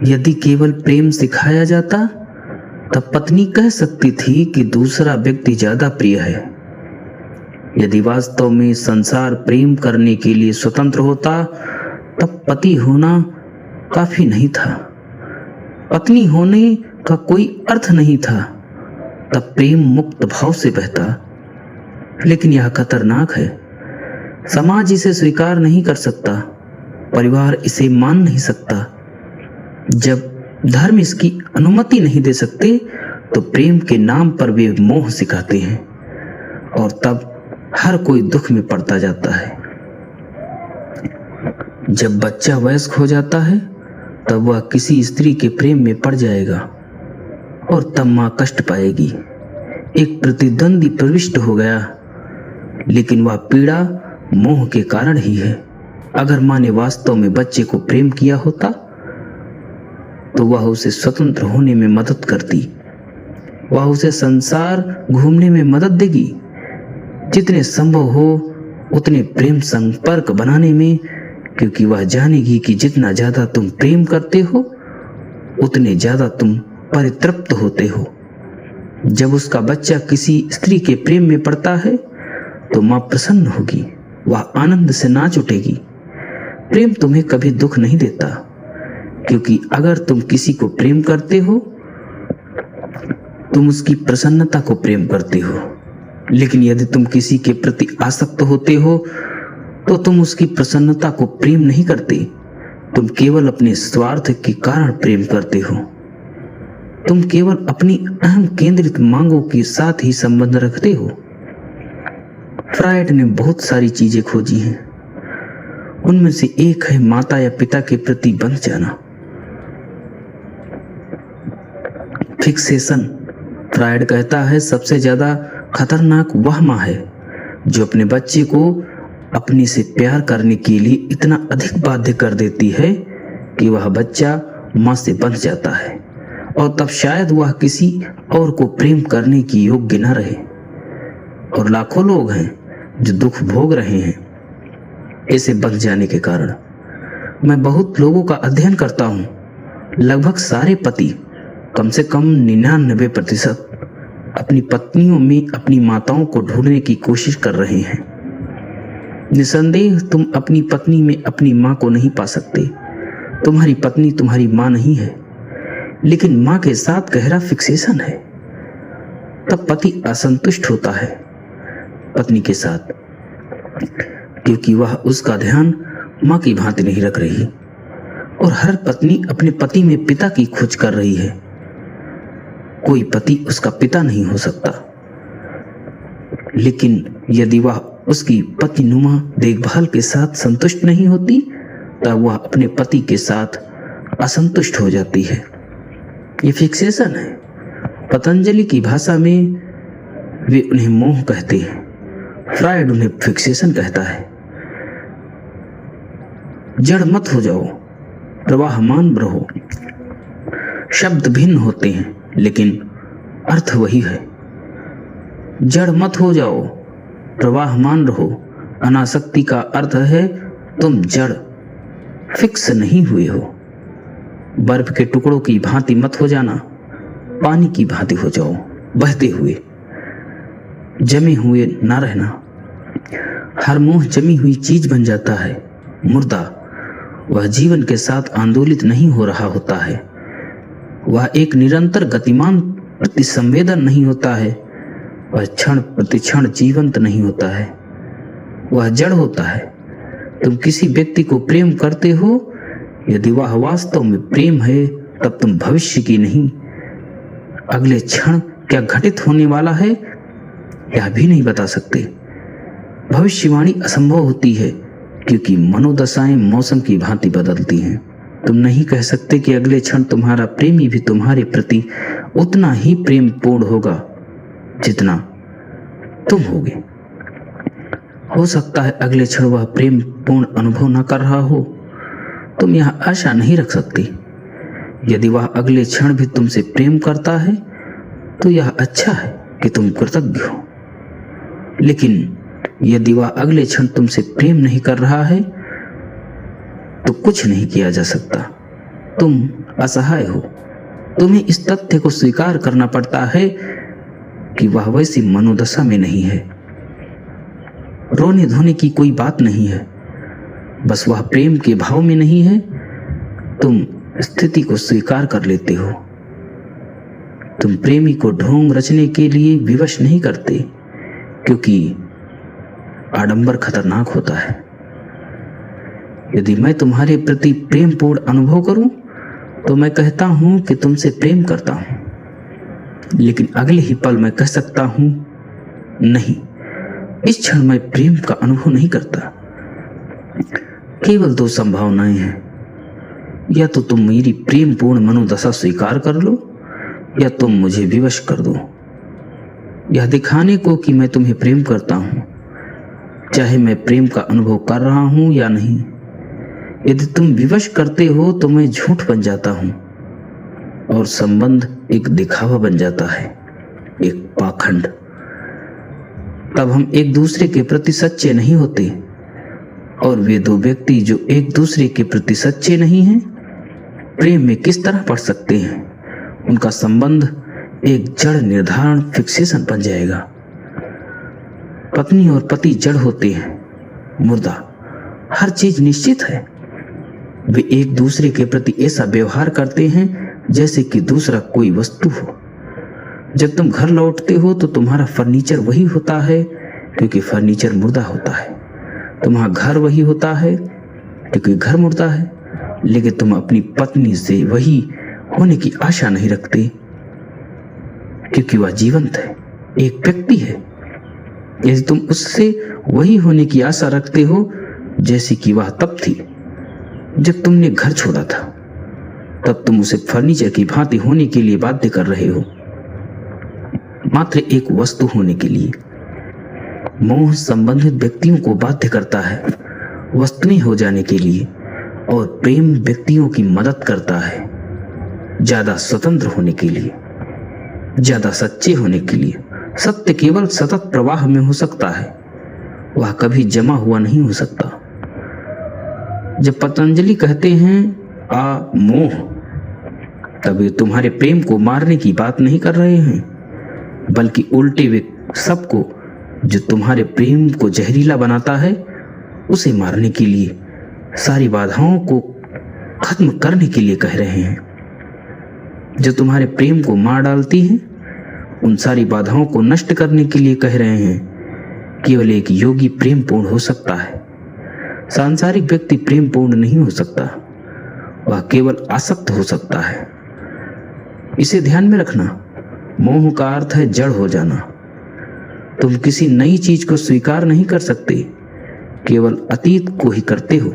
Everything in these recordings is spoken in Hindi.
यदि केवल प्रेम सिखाया जाता तब पत्नी कह सकती थी कि दूसरा व्यक्ति ज्यादा प्रिय है। यदि वास्तव में संसार प्रेम करने के लिए स्वतंत्र होता तब पति होना काफी नहीं था, पत्नी होने का कोई अर्थ नहीं था। तब प्रेम मुक्त भाव से बहता। लेकिन यह खतरनाक है। समाज इसे स्वीकार नहीं कर सकता, परिवार इसे मान नहीं सकता। जब धर्म इसकी अनुमति नहीं दे सकते तो प्रेम के नाम पर वे मोह सिखाते हैं और तब हर कोई दुख में पड़ता जाता है। जब बच्चा वयस्क हो जाता है तब वह किसी स्त्री के प्रेम में पड़ जाएगा और तब मां कष्ट पाएगी। एक प्रतिद्वंदी प्रविष्ट हो गया, लेकिन वह पीड़ा मोह के कारण ही है। अगर मां ने वास्तव में बच्चे को प्रेम किया होता तो वह उसे स्वतंत्र होने में मदद करती। वह उसे संसार घूमने में मदद देगी, जितने संभव हो उतने प्रेम संपर्क बनाने में, क्योंकि वह जानेगी कि जितना ज्यादा तुम प्रेम करते हो उतने ज्यादा तुम परितृप्त होते हो। जब उसका बच्चा किसी स्त्री के प्रेम में पड़ता है तो मां प्रसन्न होगी, वह आनंद से नाच उठेगी। प्रेम तुम्हें कभी दुख नहीं देता, क्योंकि अगर तुम किसी को प्रेम करते हो तुम उसकी प्रसन्नता को प्रेम करते हो। लेकिन यदि तुम किसी के प्रति आसक्त होते हो तो तुम उसकी प्रसन्नता को प्रेम नहीं करते, तुम केवल अपने स्वार्थ के कारण प्रेम करते हो। तुम केवल अपनी अहम केंद्रित मांगों के साथ ही संबंध रखते हो। फ्रायड ने बहुत सारी चीजें खोजी हैं, उनमें से एक है माता या पिता के प्रति बंध जाना। फिक्सेशन, फ्रायड कहता है, सबसे ज्यादा खतरनाक वह मां है जो अपने बच्चे को अपने से प्यार करने के लिए इतना अधिक बाध्य कर देती है कि वह बच्चा मां से बंध जाता है और तब शायद वह किसी और को प्रेम करने की योग्य न रहे। और लाखों लोग हैं जो दुख भोग रहे हैं ऐसे बंध जाने के कारण। मैं बहुत लोगों का अध्ययन करता हूं, लगभग सारे पति, कम से कम 99% अपनी पत्नियों में अपनी माताओं को ढूंढने की कोशिश कर रहे हैं। निसंदेह तुम अपनी पत्नी में अपनी मां को नहीं पा सकते। तुम्हारी पत्नी तुम्हारी मां नहीं है, लेकिन मां के साथ गहरा फिक्सेशन है। तब पति असंतुष्ट होता है पत्नी के साथ, क्योंकि वह उसका ध्यान मां की भांति नहीं रख रही और हर पत्नी अपने पति में पिता की खोज कर रही है। कोई पति उसका पिता नहीं हो सकता, लेकिन यदि वह उसकी पतिनुमा देखभाल के साथ संतुष्ट नहीं होती तब वह अपने पति के साथ असंतुष्ट हो जाती है। ये फिक्सेशन है। पतंजलि की भाषा में वे उन्हें मोह कहते हैं, फ्रायड उन्हें फिक्सेशन कहता है। जड़ मत हो जाओ, प्रवाहमान रहो। शब्द भिन्न होते हैं लेकिन अर्थ वही है। जड़ मत हो जाओ, प्रवाहमान रहो। अनासक्ति का अर्थ है तुम जड़, फिक्स नहीं हुए हो। बर्फ के टुकड़ों की भांति मत हो जाना, पानी की भांति हो जाओ, बहते हुए, जमे हुए ना रहना। हर मोह जमी हुई चीज बन जाता है, मुर्दा। वह जीवन के साथ आंदोलित नहीं हो रहा होता है। वह एक निरंतर गतिमान प्रतिसंवेदन नहीं होता है। वह क्षण प्रतिक्षण जीवंत नहीं होता है। वह जड़ होता है। तुम किसी व्यक्ति को प्रेम करते हो, यदि वह वास्तव में प्रेम है तब तुम भविष्य की नहीं, अगले क्षण क्या घटित होने वाला है यह भी नहीं बता सकते। भविष्यवाणी असंभव होती है क्योंकि मनोदशाएं मौसम की भांति बदलती हैं। तुम नहीं कह सकते कि अगले क्षण तुम्हारा प्रेमी भी तुम्हारे प्रति उतना ही प्रेम पूर्ण होगा जितना तुम होगे। हो सकता है अगले क्षण वह प्रेम पूर्ण अनुभव न कर रहा हो। तुम यह आशा नहीं रख सकते। यदि वह अगले क्षण भी तुमसे प्रेम करता है तो यह अच्छा है कि तुम कृतज्ञ हो, लेकिन यदि वह अगले क्षण तुमसे प्रेम नहीं कर रहा है तो कुछ नहीं किया जा सकता। तुम असहाय हो। तुम्हें इस तथ्य को स्वीकार करना पड़ता है कि वह वैसी मनोदशा में नहीं है। रोने धोने की कोई बात नहीं है, बस वह प्रेम के भाव में नहीं है। तुम स्थिति को स्वीकार कर लेते हो। तुम प्रेमी को ढोंग रचने के लिए विवश नहीं करते, क्योंकि आडंबर खतरनाक होता है। यदि मैं तुम्हारे प्रति प्रेमपूर्ण अनुभव करूं तो मैं कहता हूं कि तुमसे प्रेम करता हूं, लेकिन अगले ही पल मैं कह सकता हूं नहीं, इस क्षण मैं प्रेम का अनुभव नहीं करता। केवल दो संभावनाएं हैं, या तो तुम मेरी प्रेमपूर्ण मनोदशा स्वीकार कर लो या तुम मुझे विवश कर दो। यह दिखाने को कि मैं तुम्हें प्रेम करता हूं, चाहे मैं प्रेम का अनुभव कर रहा हूं या नहीं। यदि तुम विवश करते हो तो मैं झूठ बन जाता हूं और संबंध एक दिखावा बन जाता है, एक पाखंड। तब हम एक दूसरे के प्रति सच्चे नहीं होते, और वे दो व्यक्ति जो एक दूसरे के प्रति सच्चे नहीं हैं, प्रेम में किस तरह पड़ सकते हैं? उनका संबंध एक जड़ निर्धारण फिक्सेशन बन जाएगा। पत्नी और पति जड़ होते हैं, मुर्दा। हर चीज निश्चित है। वे एक दूसरे के प्रति ऐसा व्यवहार करते हैं जैसे कि दूसरा कोई वस्तु हो। जब तुम घर लौटते हो तो तुम्हारा फर्नीचर वही होता है, क्योंकि फर्नीचर मुर्दा होता है। तुम्हारा घर वही होता है क्योंकि घर मुर्दा है, लेकिन तुम अपनी पत्नी से वही होने की आशा नहीं रखते, क्योंकि वह जीवंत है, एक व्यक्ति है। यदि तुम उससे वही होने की आशा रखते हो जैसे कि वह तब थी जब तुमने घर छोड़ा था, तब तुम उसे फर्नीचर की भांति होने के लिए बाध्य कर रहे हो, मात्र एक वस्तु होने के लिए। मोह संबंधित व्यक्तियों को बाध्य करता है वस्तुएं हो जाने के लिए, और प्रेम व्यक्तियों की मदद करता है ज्यादा स्वतंत्र होने के लिए, ज्यादा सच्चे होने के लिए। सत्य केवल सतत प्रवाह में हो सकता है, वह कभी जमा हुआ नहीं हो सकता। जब पतंजलि कहते हैं आ मोह, तब वे तुम्हारे प्रेम को मारने की बात नहीं कर रहे हैं, बल्कि उल्टे वे सबको जो तुम्हारे प्रेम को जहरीला बनाता है उसे मारने के लिए, सारी बाधाओं को खत्म करने के लिए कह रहे हैं। जो तुम्हारे प्रेम को मार डालती हैं उन सारी बाधाओं को नष्ट करने के लिए कह रहे हैं। केवल एक योगी प्रेम पूर्ण हो सकता है, सांसारिक व्यक्ति प्रेम पूर्ण नहीं हो सकता, वह केवल आसक्त हो सकता है। इसे ध्यान में रखना। मोह का अर्थ है जड़ हो जाना। तुम किसी नई चीज को स्वीकार नहीं कर सकते, केवल अतीत को ही करते हो।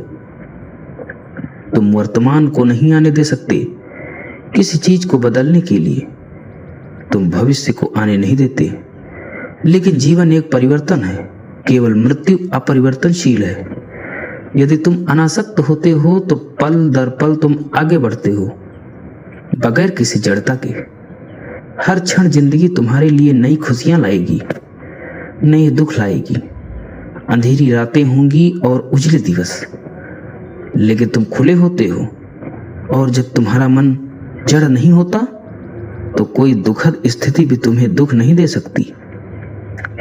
तुम वर्तमान को नहीं आने दे सकते किसी चीज को बदलने के लिए, तुम भविष्य को आने नहीं देते। लेकिन जीवन एक परिवर्तन है, केवल मृत्यु अपरिवर्तनशील है। यदि तुम अनासक्त होते हो तो पल दर पल तुम आगे बढ़ते हो बगैर किसी जड़ता के। हर क्षण जिंदगी तुम्हारे लिए नई खुशियां लाएगी, नए दुख लाएगी। अंधेरी रातें होंगी और उजले दिवस, लेकिन तुम खुले होते हो। और जब तुम्हारा मन जड़ नहीं होता तो कोई दुखद स्थिति भी तुम्हें दुख नहीं दे सकती,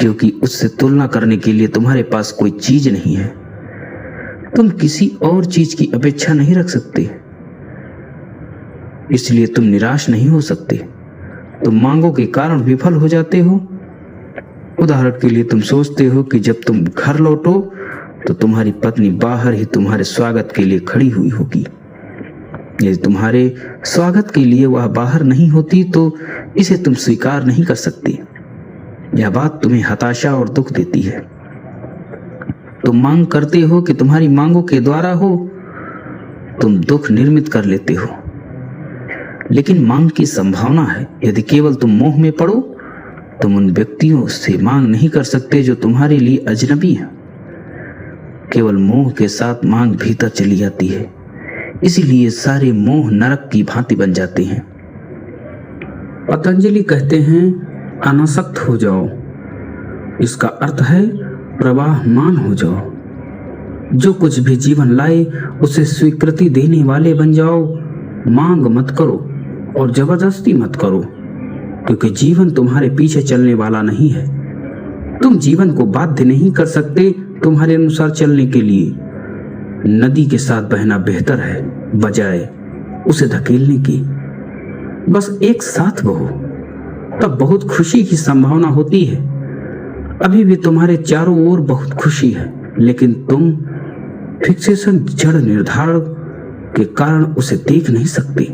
क्योंकि उससे तुलना करने के लिए तुम्हारे पास कोई चीज नहीं है। तुम किसी और चीज की अपेक्षा नहीं रख सकते, इसलिए तुम निराश नहीं हो सकते। तुम मांगों के कारण विफल हो जाते हो। उदाहरण के लिए तुम सोचते हो कि जब तुम घर लौटो तो तुम्हारी पत्नी बाहर ही तुम्हारे स्वागत के लिए खड़ी हुई होगी। यदि तुम्हारे स्वागत के लिए वह बाहर नहीं होती तो इसे तुम स्वीकार नहीं कर सकते। यह बात तुम्हें हताशा और दुख देती है। तुम मांग करते हो कि तुम्हारी मांगों के द्वारा हो, तुम दुख निर्मित कर लेते हो। लेकिन मांग की संभावना है। यदि केवल तुम मोह में पड़ो, तुम उन व्यक्तियों से मांग नहीं कर सकते जो तुम्हारे लिए अजनबी हैं। केवल मोह के साथ मांग भीतर चली जाती है, इसीलिए सारे मोह नरक की भांति बन जाते हैं। पतंजलि कहते हैं अनासक्त हो जाओ। इसका अर्थ है प्रवाहमान हो जाओ। जो कुछ भी जीवन लाए उसे स्वीकृति देने वाले बन जाओ। मांग मत करो और जबरदस्ती मत करो, क्योंकि जीवन तुम्हारे पीछे चलने वाला नहीं है। तुम जीवन को बाध्य नहीं कर सकते तुम्हारे अनुसार चलने के लिए। नदी के साथ बहना बेहतर है बजाय उसे धकेलने की। बस एक साथ बहो, तब बहुत खुशी की संभावना होती है। अभी भी तुम्हारे चारों ओर बहुत खुशी है, लेकिन तुम फिक्सेशन जड़ निर्धारण के कारण उसे देख नहीं सकते।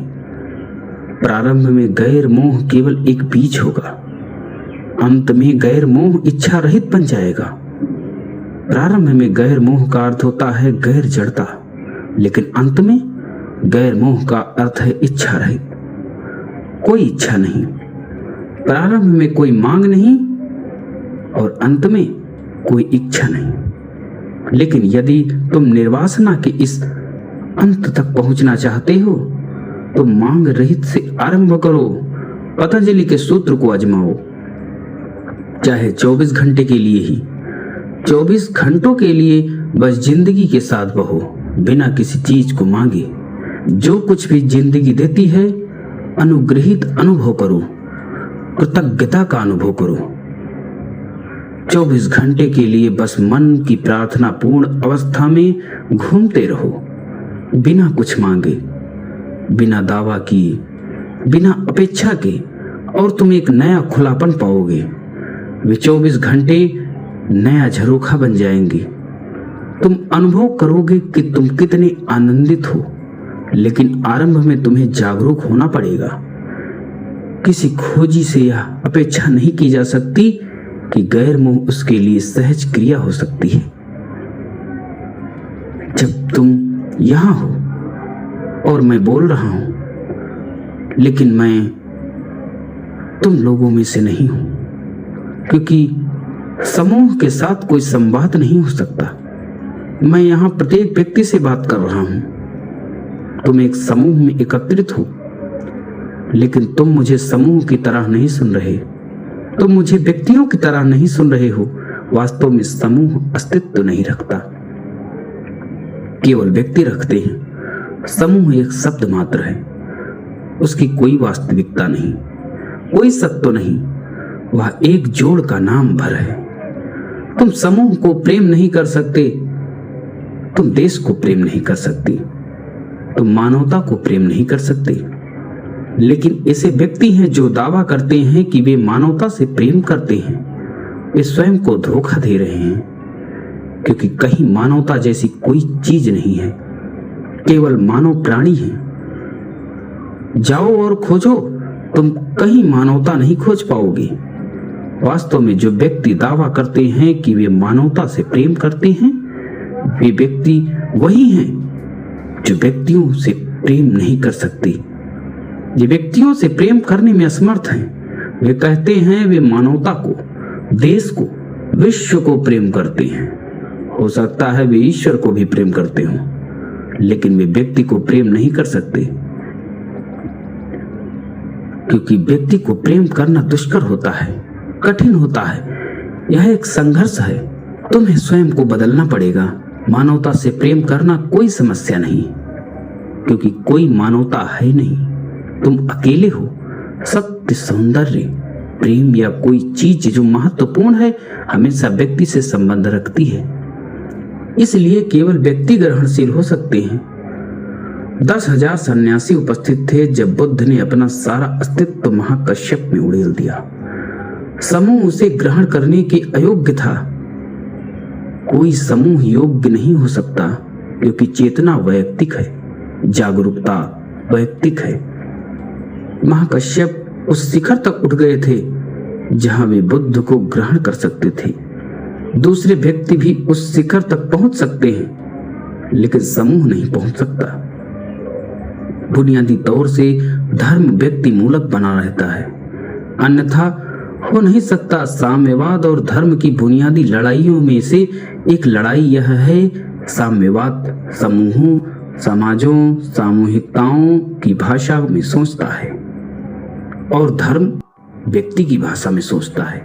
प्रारंभ में गैर मोह केवल एक बीज होगा, अंत में गैर मोह इच्छा रहित बन जाएगा। प्रारंभ में गैर मोह का अर्थ होता है गैर जड़ता, लेकिन अंत में गैर मोह का अर्थ है इच्छा रहित। कोई इच्छा नहीं, प्रारंभ में कोई मांग नहीं और अंत में कोई इच्छा नहीं। लेकिन यदि तुम निर्वासना के इस अंत तक पहुंचना चाहते हो तो मांग रहित से आरंभ करो। पतंजलि के सूत्र को आजमाओ, चाहे 24 घंटे के लिए ही। 24 घंटों के लिए बस जिंदगी के साथ बहो, बिना किसी चीज को मांगे। जो कुछ भी जिंदगी देती है अनुग्रहित अनुभव करो, कृतज्ञता का अनुभव करो। 24 घंटे के लिए बस मन की प्रार्थना पूर्ण अवस्था में घूमते रहो, बिना कुछ मांगे, बिना दावा किए, बिना अपेक्षा के, और तुम एक नया खुलापन पाओगे। वे 24 घंटे नया झरोखा बन जाएंगे। तुम अनुभव करोगे कि तुम कितने आनंदित हो, लेकिन आरंभ में तुम्हें जागरूक होना पड़ेगा। किसी खोजी से यह अपेक्षा नहीं की जा सकती कि गैर मोह उसके लिए सहज क्रिया हो सकती है। जब तुम यहां हो और मैं बोल रहा हूं, लेकिन मैं तुम लोगों में से नहीं हूं, क्योंकि समूह के साथ कोई संवाद नहीं हो सकता। मैं यहां प्रत्येक व्यक्ति से बात कर रहा हूं। तुम एक समूह में एकत्रित हो, लेकिन तुम मुझे समूह की तरह नहीं सुन रहे। तुम मुझे व्यक्तियों की तरह नहीं सुन रहे हो। वास्तव में समूह अस्तित्व नहीं रखता, केवल व्यक्ति रखते हैं। समूह एक शब्द मात्र है, उसकी कोई वास्तविकता नहीं, कोई सत्य नहीं। वह एक जोड़ का नाम भर है। तुम समूह को प्रेम नहीं कर सकते, तुम देश को प्रेम नहीं कर सकते, तुम मानवता को प्रेम नहीं कर सकते। लेकिन ऐसे व्यक्ति हैं जो दावा करते हैं कि वे मानवता से प्रेम करते हैं। वे स्वयं को धोखा दे रहे हैं, क्योंकि कहीं मानवता जैसी कोई चीज नहीं है, केवल मानव प्राणी है। जाओ और खोजो, तुम कहीं मानवता नहीं खोज पाओगे। वास्तव में जो व्यक्ति दावा करते हैं कि वे मानवता से प्रेम करते हैं, वे व्यक्ति वही हैं जो व्यक्तियों से प्रेम नहीं कर सकते। जो व्यक्तियों से प्रेम करने में असमर्थ हैं, वे कहते हैं वे मानवता को, देश को, विश्व को प्रेम करते हैं। हो सकता है वे ईश्वर को भी प्रेम करते हों, लेकिन वे व्यक्ति को प्रेम नहीं कर सकते, क्योंकि व्यक्ति को प्रेम करना दुष्कर होता है, कठिन होता है। यह एक संघर्ष है। तुम्हें स्वयं को बदलना पड़ेगा। मानवता से प्रेम करना कोई समस्या नहीं, क्योंकि कोई मानवता है नहीं। तुम अकेले हो। सत्य, सौंदर्य, प्रेम या कोई चीज जो महत्वपूर्ण है हमेशा व्यक्ति से संबंध रखती है, इसलिए केवल व्यक्ति ग्रहणशील हो सकते हैं। 10,000 सन्यासी उपस्थित थे जब बुद्ध ने अपना सारा अस्तित्व महाकश्यप में उड़ेल दिया। समूह उसे ग्रहण करने के अयोग्य था। कोई समूह योग्य नहीं हो सकता, क्योंकि चेतना वैयक्तिक है, जागरूकता वैयक्तिक है। महाकश्यप उस शिखर तक उठ गए थे जहां वे बुद्ध को ग्रहण कर सकते थे। दूसरे व्यक्ति भी उस शिखर तक पहुंच सकते हैं, लेकिन समूह नहीं पहुंच सकता। बुनियादी तौर से धर्म व्यक्ति मूलक बना रहता है, अन्यथा हो नहीं सकता। साम्यवाद और धर्म की बुनियादी लड़ाइयों में से एक लड़ाई यह है, साम्यवाद समूहों, समाजों, सामूहिकताओं की भाषा में सोचता है और धर्म व्यक्ति की भाषा में सोचता है।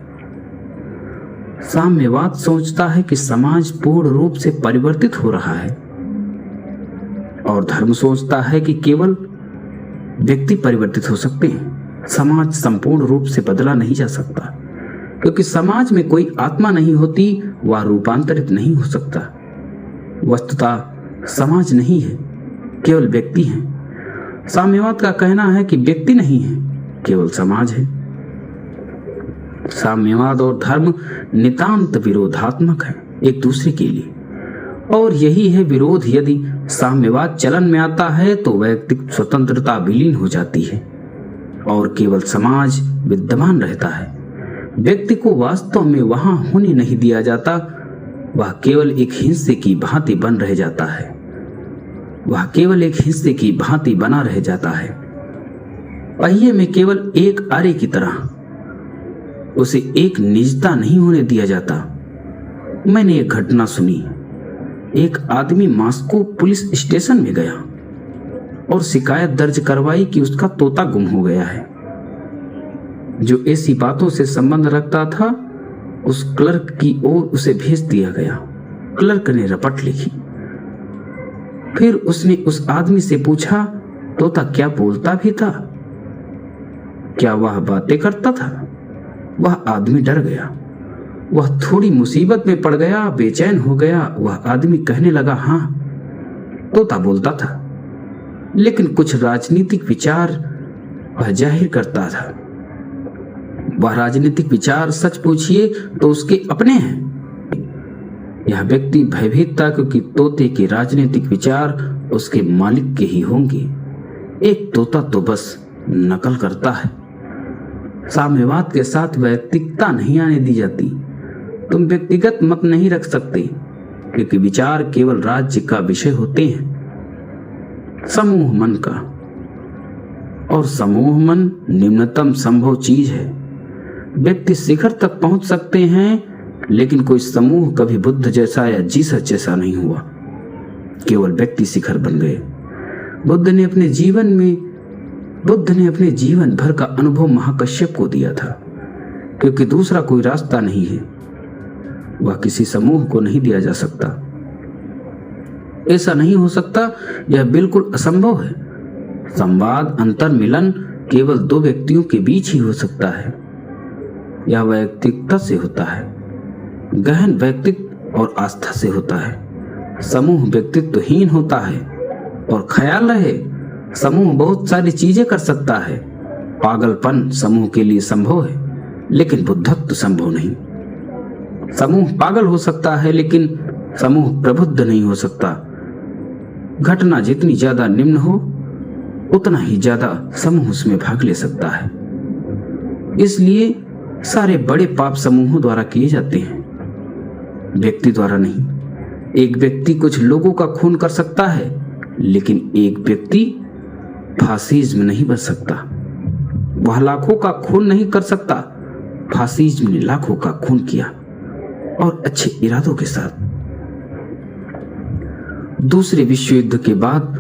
साम्यवाद सोचता है कि समाज पूर्ण रूप से परिवर्तित हो रहा है, और धर्म सोचता है कि केवल व्यक्ति परिवर्तित हो सकते हैं, समाज संपूर्ण रूप से बदला नहीं जा सकता, क्योंकि समाज में कोई आत्मा नहीं होती, वह रूपांतरित नहीं हो सकता। वस्तुतः समाज नहीं है, केवल व्यक्ति हैं। साम्यवाद का कहना है कि व्यक्ति नहीं है, केवल समाज है। साम्यवाद और धर्म नितांत विरोधात्मक है एक दूसरे के लिए, और यही है विरोध। यदि साम्यवाद चलन में आता है तो वैयक्तिक स्वतंत्रता विलीन हो जाती है और केवल समाज विद्यमान रहता है। व्यक्ति को वास्तव में वहां होने नहीं दिया जाता, वह केवल एक हिस्से की भांति बन रह जाता है। वह केवल एक हिस्से की भांति बना रह जाता है, पहिए में केवल एक आरे की तरह। उसे एक निजता नहीं होने दिया जाता। मैंने एक घटना सुनी। एक आदमी मॉस्को पुलिस स्टेशन में गया और शिकायत दर्ज करवाई कि उसका तोता गुम हो गया है। जो ऐसी बातों से संबंध रखता था, उस क्लर्क की ओर उसे भेज दिया गया। क्लर्क ने रपट लिखी। फिर उसने उस आदमी से पूछा, तोता क्या बोलता भी था? क्या वह बातें करता था? वह आदमी डर गया। वह थोड़ी मुसीबत में पड़ गया, बेचैन हो गया। वह आदमी कहने लगा, हाँ, तोता बोलता था, लेकिन कुछ राजनीतिक विचार वह जाहिर करता था। वह राजनीतिक विचार सच पूछिए तो उसके अपने हैं। यह व्यक्ति भयभीत था क्योंकि तोते के राजनीतिक विचार उसके मालिक के ही होंगे। एक तोता तो बस नकल करता है। साम्यवाद के साथ वैयक्तिकता नहीं आने दी जाती। तुम व्यक्तिगत मत नहीं रख सकते, क्योंकि विचार केवल राज्य का विषय होते हैं, समूह मन का। और समूह मन निम्नतम संभव चीज है। व्यक्ति शिखर तक पहुंच सकते हैं, लेकिन कोई समूह कभी बुद्ध जैसा या जीसस जैसा नहीं हुआ। केवल व्यक्ति शिखर बन गए। बुद्ध ने अपने जीवन भर का अनुभव महाकश्यप को दिया था, क्योंकि दूसरा कोई रास्ता नहीं है। वह किसी समूह को नहीं दिया जा सकता। ऐसा नहीं हो सकता, यह बिल्कुल असंभव है। संवाद, अंतर मिलन केवल दो व्यक्तियों के बीच ही हो सकता है। यह वैयक्तिकता से होता है, गहन व्यक्तित्व और आस्था से होता है। समूह व्यक्तित्वहीन होता है। और ख्याल रहे, समूह बहुत सारी चीजें कर सकता है। पागलपन समूह के लिए संभव है, लेकिन बुद्धत्व संभव नहीं। समूह पागल हो सकता है, लेकिन समूह प्रबुद्ध नहीं हो सकता। घटना जितनी ज्यादा निम्न हो, उतना ही ज्यादा समूह उसमें भाग ले सकता है। इसलिए सारे बड़े पाप समूहों द्वारा किए जाते हैं, व्यक्ति द्वारा नहीं। एक व्यक्ति कुछ लोगों का खून कर सकता है, लेकिन एक व्यक्ति फासिज्म नहीं बच सकता। वह लाखों का खून नहीं कर सकता। फासिज्म ने लाखों का खून किया, और अच्छे इरादों के साथ। दूसरे विश्व युद्ध के बाद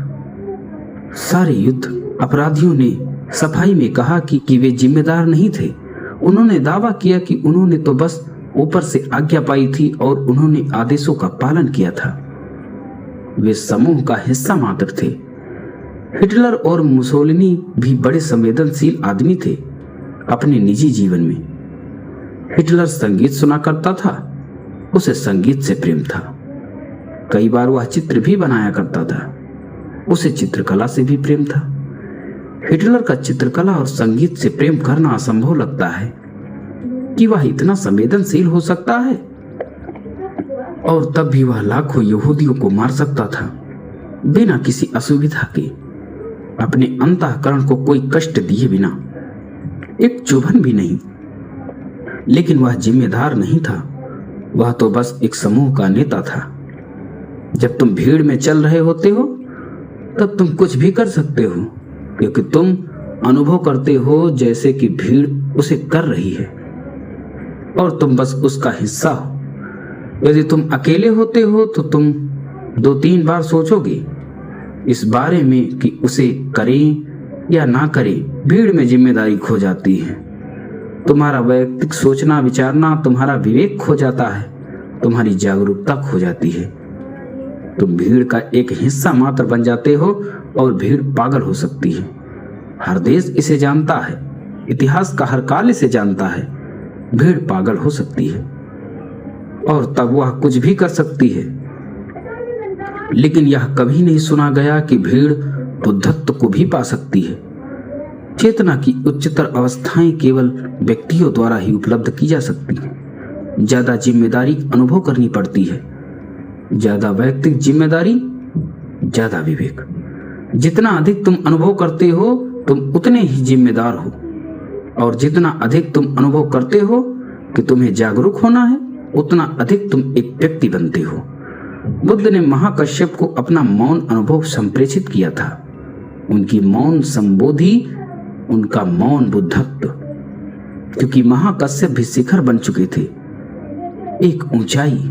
सारे युद्ध अपराधियों ने सफाई में कहा कि वे जिम्मेदार नहीं थे। उन्होंने दावा किया कि उन्होंने तो बस ऊपर से आज्ञा पाई थी और उन्होंने आदेशों का पालन किया था। वे समूह का हिस्सा मात्र थे। हिटलर और मुसोलिनी भी बड़े संवेदनशील आदमी थे अपने निजी जीवन में। हिटलर संगीत सुना करता था, उसे संगीत से प्रेम था। कई बार वह चित्र भी बनाया करता था, उसे चित्रकला से भी प्रेम था। हिटलर का चित्रकला और संगीत से प्रेम करना असंभव लगता है कि वह इतना संवेदनशील हो सकता है। और तब भी वह लाखों यहूदियों को मार सकता था बिना किसी असुविधा के, अपने अंतःकरण को कोई कष्ट दिए बिना, एक चुभन भी नहीं। लेकिन वह जिम्मेदार नहीं था, वह तो बस एक समूह का नेता था। जब तुम भीड़ में चल रहे होते हो तब तुम कुछ भी कर सकते हो, क्योंकि तुम अनुभव करते हो जैसे कि भीड़ उसे कर रही है और तुम बस उसका हिस्सा हो। यदि तुम अकेले होते हो तो तुम 2-3 बार सोचोगे इस बारे में कि उसे करें या ना करें। भीड़ में जिम्मेदारी खो जाती है, तुम्हारा वैयक्तिक सोचना विचारना, तुम्हारा विवेक खो जाता है, तुम्हारी जागरूकता खो जाती है। तुम भीड़ का एक हिस्सा मात्र बन जाते हो और भीड़ पागल हो सकती है। हर देश इसे जानता है, इतिहास का हर काल इसे जानता है। भीड़ पागल हो सकती है और तब वह कुछ भी कर सकती है, लेकिन यह कभी नहीं सुना गया कि भीड़ बुद्धत्व को भी पा सकती है। चेतना की उच्चतर अवस्थाएं केवल व्यक्तियों द्वारा ही उपलब्ध की जा सकती हैं। ज्यादा जिम्मेदारी अनुभव करनी पड़ती है, ज्यादा वैयक्तिक जिम्मेदारी, ज्यादा विवेक। जितना अधिक तुम अनुभव करते हो तुम उतने ही जिम्मेदार हो, और जितना अधिक तुम अनुभव करते हो कि तुम्हें जागरूक होना है, उतना अधिक तुम एक व्यक्ति बनते हो। बुद्ध ने महाकश्यप को अपना मौन अनुभव संप्रेषित किया था। उनकी मौन संबोधि, उनका मौन बुद्धत्व, क्योंकि महाकश्यप भी शिखर बन चुके थे। एक ऊंचाई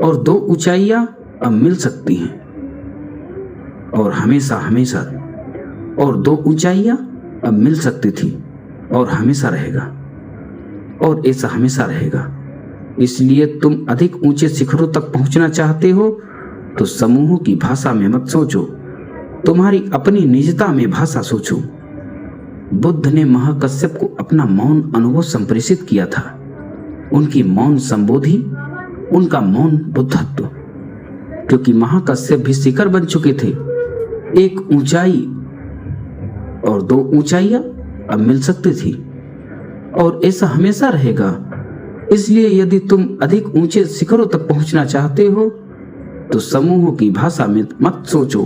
और दो ऊंचाइयां अब मिल सकती हैं, और हमेशा हमेशा, और दो ऊंचाइयां अब मिल सकती थी और हमेशा रहेगा, और ऐसा हमेशा रहेगा। इसलिए तुम अधिक ऊंचे शिखरों तक पहुंचना चाहते हो तो समूहों की भाषा में मत सोचो, तुम्हारी अपनी निजता में भाषा सोचो। बुद्ध ने महाकश्यप को अपना मौन अनुभव संप्रेषित किया था। उनकी मौन संबोधि, उनका मौन बुद्धत्व, क्योंकि महाकश्यप भी शिखर बन चुके थे। एक ऊंचाई और दो ऊंचाइयां अब मिल सकती थी, और ऐसा हमेशा रहेगा। इसलिए यदि तुम अधिक ऊंचे शिखरों तक पहुंचना चाहते हो तो समूहों की भाषा में मत सोचो,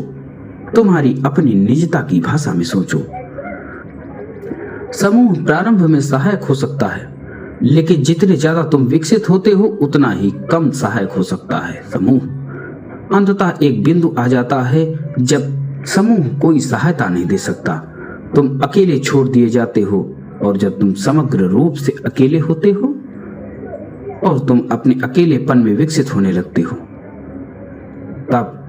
तुम्हारी अपनी निजता की भाषा में सोचो। समूह प्रारंभ में सहायक हो सकता है, लेकिन जितने ज्यादा तुम विकसित होते हो उतना ही कम सहायक हो सकता है समूह। अंततः एक बिंदु आ जाता है जब समूह कोई सहायता नहीं दे सकता, तुम अकेले छोड़ दिए जाते हो, और जब तुम समग्र रूप से अकेले होते हो और तुम अपने अकेलेपन में विकसित होने लगते हो, तब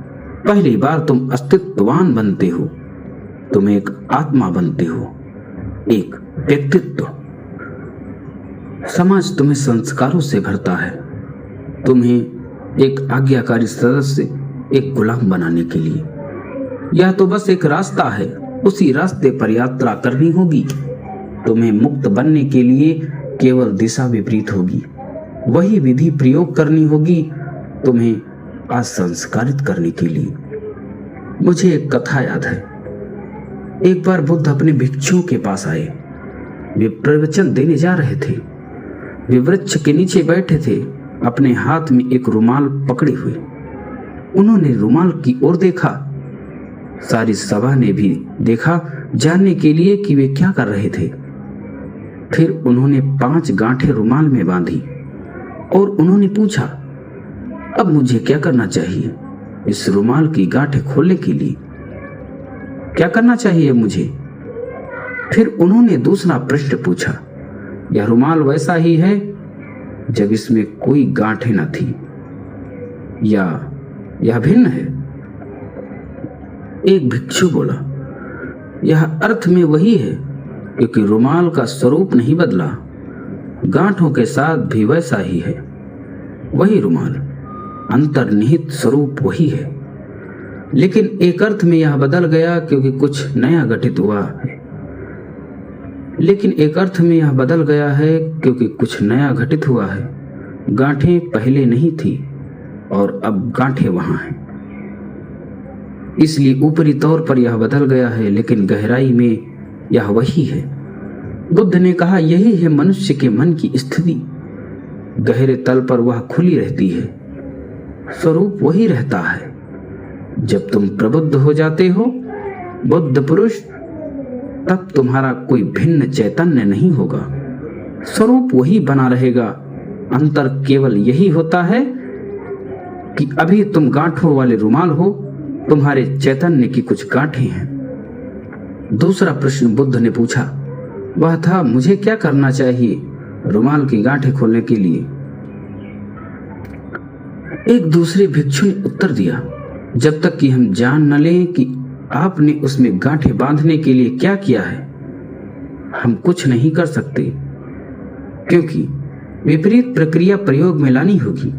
पहली बार तुम अस्तित्ववान बनते हो, तुम एक आत्मा बनते हो, एक व्यक्तित्व। समाज तुम्हें संस्कारों से भरता है, तुम्हें एक आज्ञाकारी सदस्य, एक गुलाम बनाने के लिए। यह तो बस एक रास्ता है, उसी रास्ते पर यात्रा करनी होगी। तुम्हें मुक्त बनने के लिए केवल दिशा विपरीत होगी, वही विधि प्रयोग करनी होगी तुम्हें असंस्कारित करने के लिए। मुझे एक कथा याद है। एक बार बुद्ध अपने भिक्षुओं के पास आए। वे प्रवचन देने जा रहे थे। वे वृक्ष के नीचे बैठे थे, अपने हाथ में एक रुमाल पकड़े हुए। उन्होंने रुमाल की ओर देखा। सारी सभा ने भी देखा, जानने के लिए कि वे क्या कर रहे थे। फिर उन्होंने 5 गांठें रुमाल में बांधी और उन्होंने पूछा, अब मुझे क्या करना चाहिए इस रुमाल की गांठें खोलने के लिए? क्या करना चाहिए मुझे? फिर उन्होंने दूसरा प्रश्न पूछा, यह रुमाल वैसा ही है जब इसमें कोई गांठें न थी, या यह भिन्न है? एक भिक्षु बोला, यह अर्थ में वही है, क्योंकि रुमाल का स्वरूप नहीं बदला, गांठों के साथ भी वैसा ही है। वही रुमाल, अंतर्निहित स्वरूप वही है, लेकिन एक अर्थ में यह बदल गया क्योंकि कुछ नया घटित हुआ है। कुछ नया घटित हुआ है। गांठें पहले नहीं थी और अब गांठें वहां हैं। इसलिए ऊपरी तौर पर यह बदल गया है, लेकिन गहराई में यह वही है। बुद्ध ने कहा, यही है मनुष्य के मन की स्थिति। गहरे तल पर वह खुली रहती है, स्वरूप वही रहता है। जब तुम प्रबुद्ध हो जाते हो, बुद्ध पुरुष, तब तुम्हारा कोई भिन्न चैतन्य नहीं होगा, स्वरूप वही बना रहेगा। अंतर केवल यही होता है कि अभी तुम गांठों वाले रुमाल हो, तुम्हारे चैतन्य की कुछ गांठें हैं। दूसरा प्रश्न बुद्ध ने पूछा, वह था, मुझे क्या करना चाहिए रुमाल की गांठें खोलने के लिए? एक दूसरे भिक्षु ने उत्तर दिया, जब तक कि हम जान न लें कि आपने उसमें गांठें बांधने के लिए क्या किया है, हम कुछ नहीं कर सकते, क्योंकि विपरीत प्रक्रिया प्रयोग में लानी होगी।